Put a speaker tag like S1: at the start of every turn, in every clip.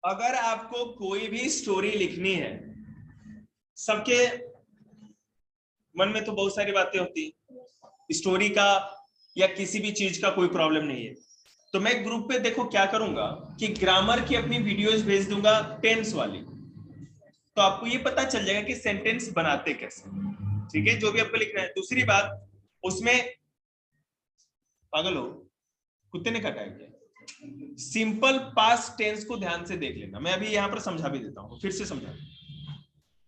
S1: अगर आपको कोई भी स्टोरी लिखनी है, सबके मन में तो बहुत सारी बातें होती है स्टोरी का या किसी भी चीज का, कोई प्रॉब्लम नहीं है। तो मैं ग्रुप पे देखो क्या करूंगा कि ग्रामर की अपनी वीडियोस भेज दूंगा, टेंस वाली, तो आपको ये पता चल जाएगा कि सेंटेंस बनाते कैसे। ठीक है, जो भी आपको लिखना है। दूसरी बात, उसमें पागल हो, कुत्ते ने काटा है क्या? सिंपल पास्ट टेंस को ध्यान से देख लेना, मैं अभी यहां पर समझा भी देता हूं, फिर से समझा।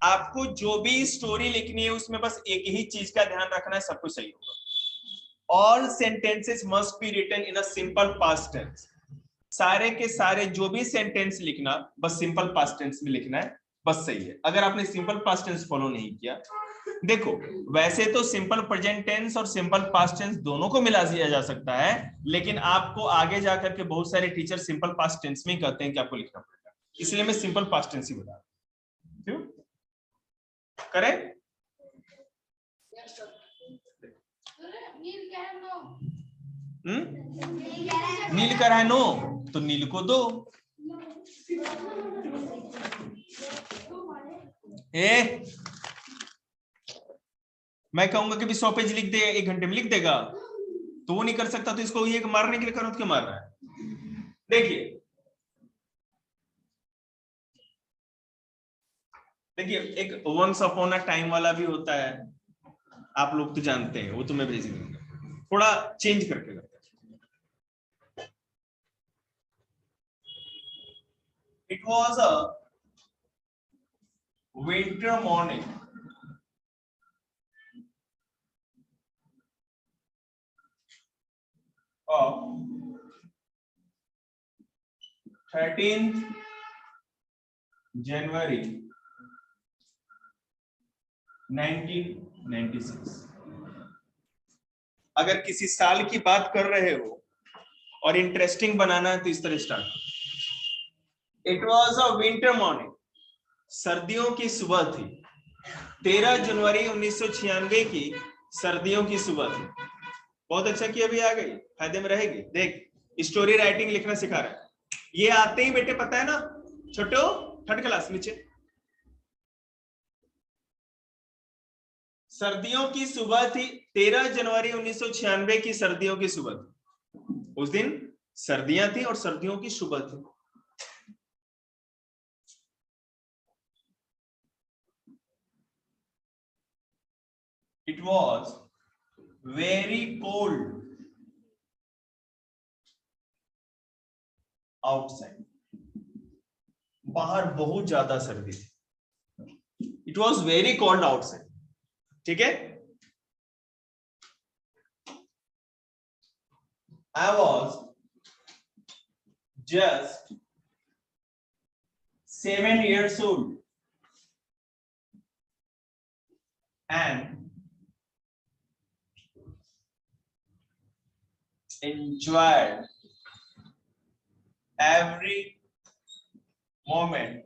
S1: आपको जो भी स्टोरी लिखनी है उसमें बस एक ही चीज का ध्यान रखना है, सब कुछ सही होगा। All sentences must be written in a simple past tense. सारे के सारे जो भी सेंटेंस लिखना बस सिंपल पास्ट टेंस में लिखना है, बस सही है। अगर आपने सिंपल पास्ट टेंस फॉलो नहीं किया, देखो वैसे तो सिंपल प्रेजेंट टेंस और सिंपल पास्ट टेंस दोनों को मिला दिया जा सकता है, लेकिन आपको आगे जाकर के बहुत सारे टीचर सिंपल पास्ट टेंस में ही कहते हैं कि आपको लिखना पड़ेगा, इसलिए मैं सिंपल पास्ट टेंस ही बता रहा हूं। क्यों करें? नील कर है नो, तो नील को दो। मैं कहूंगा कि भी 100 पेज लिख दे 1 घंटे में, लिख देगा? तो वो नहीं कर सकता, तो इसको ये मारने के लिए करो, क्यों मार रहा है? देखिए देखिए, एक वंस अपॉन अ टाइम वाला भी होता है, आप लोग तो जानते हैं, वो तो मैं भेज दूंगा, थोड़ा चेंज करके करते हैं। It was a winter morning of 13th January 1996। अगर किसी साल की बात कर रहे हो और इंटरेस्टिंग बनाना है तो इस तरह start. It was a winter morning, सर्दियों की सुबह थी। 13 जनवरी 1996 की सर्दियों की सुबह थी। बहुत अच्छा किया, अभी आ गई, फायदे में रहेगी। देख, स्टोरी राइटिंग लिखना सिखा रहा है, ये आते ही बेटे पता है ना, छोटो 3rd क्लास नीचे। सर्दियों की सुबह थी, 13 जनवरी 1996 की सर्दियों की सुबह थी। उस दिन सर्दियां थी और सर्दियों की सुबह थी। It was very cold outside, बाहर बहुत ज्यादा सर्दी थी। It was very cold outside, ठीक है। I was just 7 years old and enjoyed every moment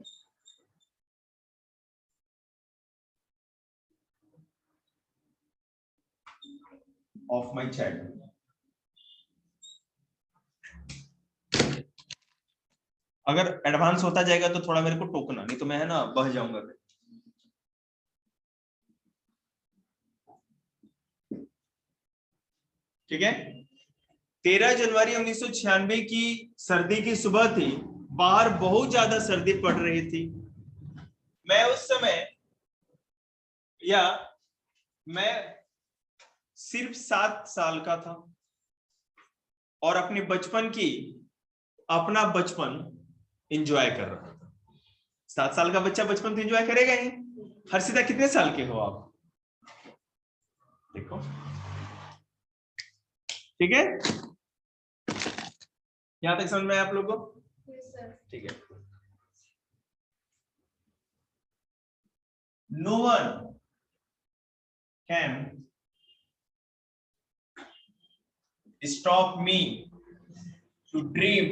S1: of my childhood. अगर एडवांस होता जाएगा तो थोड़ा मेरे को टोकना, नहीं तो मैं है ना बह जाऊंगा। ठीक है, 13 जनवरी 1996 की सर्दी की सुबह थी, बाहर बहुत ज्यादा सर्दी पड़ रही थी। मैं उस समय, या मैं सिर्फ 7 साल का था और अपने बचपन की, अपना बचपन एंजॉय कर रहा था। 7 साल का बच्चा बचपन तो एंजॉय करेगा ही। हर्षिता कितने साल के हो आप? देखो, ठीक है, यहां तक समझ में आया आप लोगों को? ठीक है। No one can stop me to dream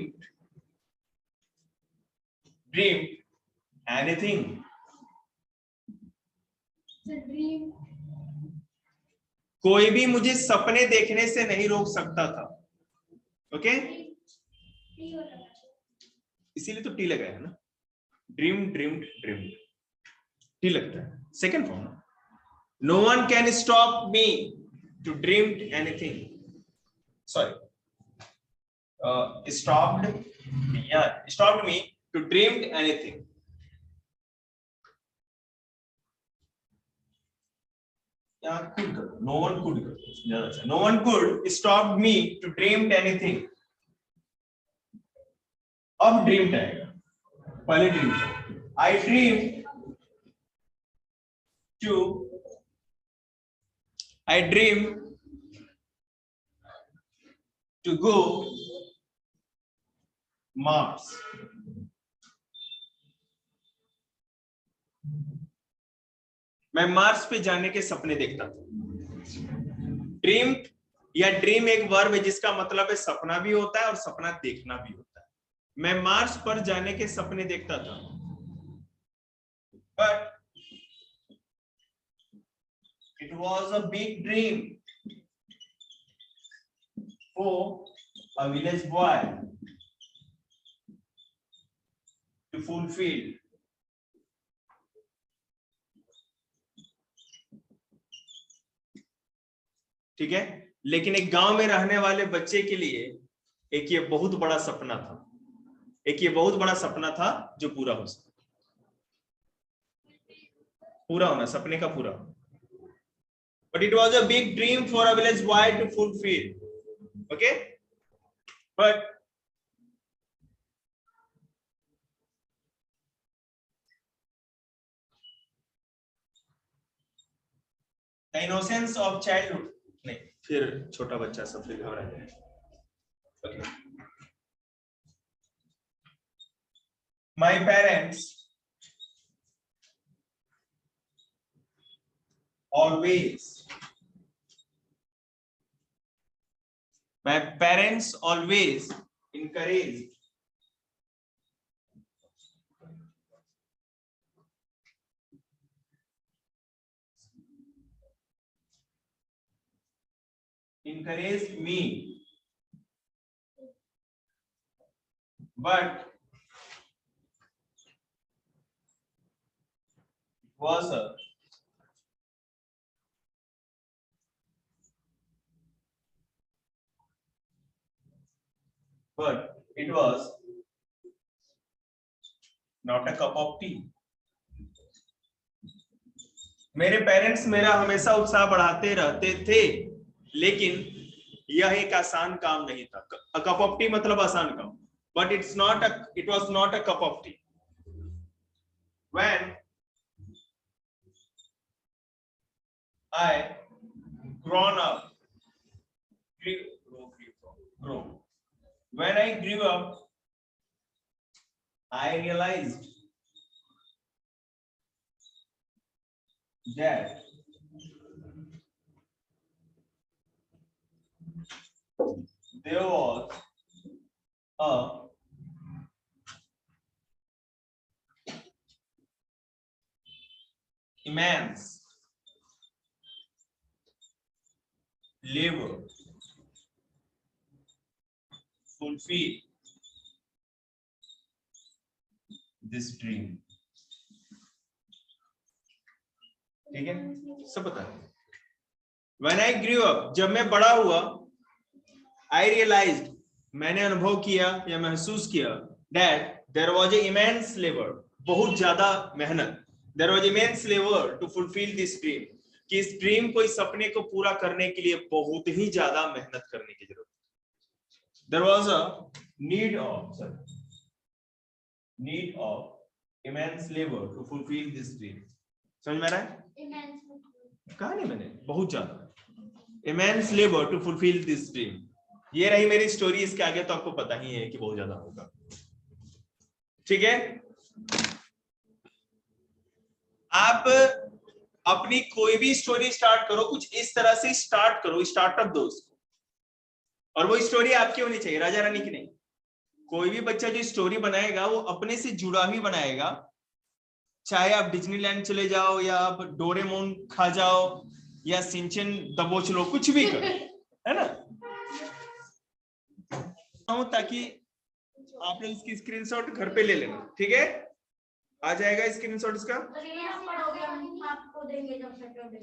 S1: anything. कोई भी मुझे सपने देखने से नहीं रोक सकता था। ओके, इसीलिए तो टी लगाया है ना। ड्रीम्ड ठीक लगता है। Second form, no one can stop me to dreamed anything, sorry stopped me to dreamed anything. No one could, no one could stop me to dreamed anything। अब ड्रीम्ड आएगा, पहले dream, I dream to go Mars. मैं Mars पे जाने के सपने देखता था। ड्रीम या ड्रीम एक वर्ब है जिसका मतलब है सपना भी होता है और सपना देखना भी होता है। मैं मार्स पर जाने के सपने देखता था, but it was a big dream for a village boy to fulfil. ठीक है, लेकिन एक गांव में रहने वाले बच्चे के लिए एक ये बहुत बड़ा सपना था, एक ये बहुत बड़ा सपना था जो पूरा हो सके, पूरा होना, सपने का पूरा। But it was a big dream for a village boy to fulfil. Okay, but the innocence of childhood, नहीं, फिर छोटा बच्चा सब फिर घबरा जाए। My parents always encouraged me, but was it was not a cup of tea। मेरे parents मेरा हमेशा उत्साह बढ़ाते रहते थे, लेकिन यह एक आसान काम नहीं था। A cup of tea मतलब आसान काम, but it was not a cup of tea। When I when I grew up, I realized that there was a immense labor fulfill this dream। ठीक है, सब पता है। When I grew up, जब मैं बड़ा हुआ, I realized, मैंने अनुभव किया या महसूस किया, that there was an immense labor, बहुत ज्यादा मेहनत, there was immense labor to fulfill this dream, कि इस ड्रीम को, इस सपने को पूरा करने के लिए बहुत ही ज्यादा मेहनत करने की जरूरत। There was a need of immense labor to fulfill this dream। समझ में आ रहा है? कहा नहीं मैंने, बहुत ज्यादा immense labor to fulfill this dream। ये रही मेरी स्टोरी, इसके आगे तो आपको पता ही है कि बहुत ज्यादा होगा। ठीक है, आप अपनी कोई भी स्टोरी स्टार्ट करो, कुछ इस तरह से स्टार्ट करो, स्टार्टअप दो उसको, और वो स्टोरी आपकी होनी चाहिए, राजा रानी की नहीं। कोई भी बच्चा जो स्टोरी बनाएगा वो अपने से जुड़ा ही बनाएगा, चाहे आप डिज्नीलैंड चले जाओ या आप डोरेमोन खा जाओ या सिंचन दबोच लो, कुछ भी करो, है ना, ताकि आप लोग इसकी स्क्रीनशॉट घर पे ले लेना। ठीक है, आ जाएगा स्क्रीनशॉट इसका।
S2: आपको देंगे जब सैटरडे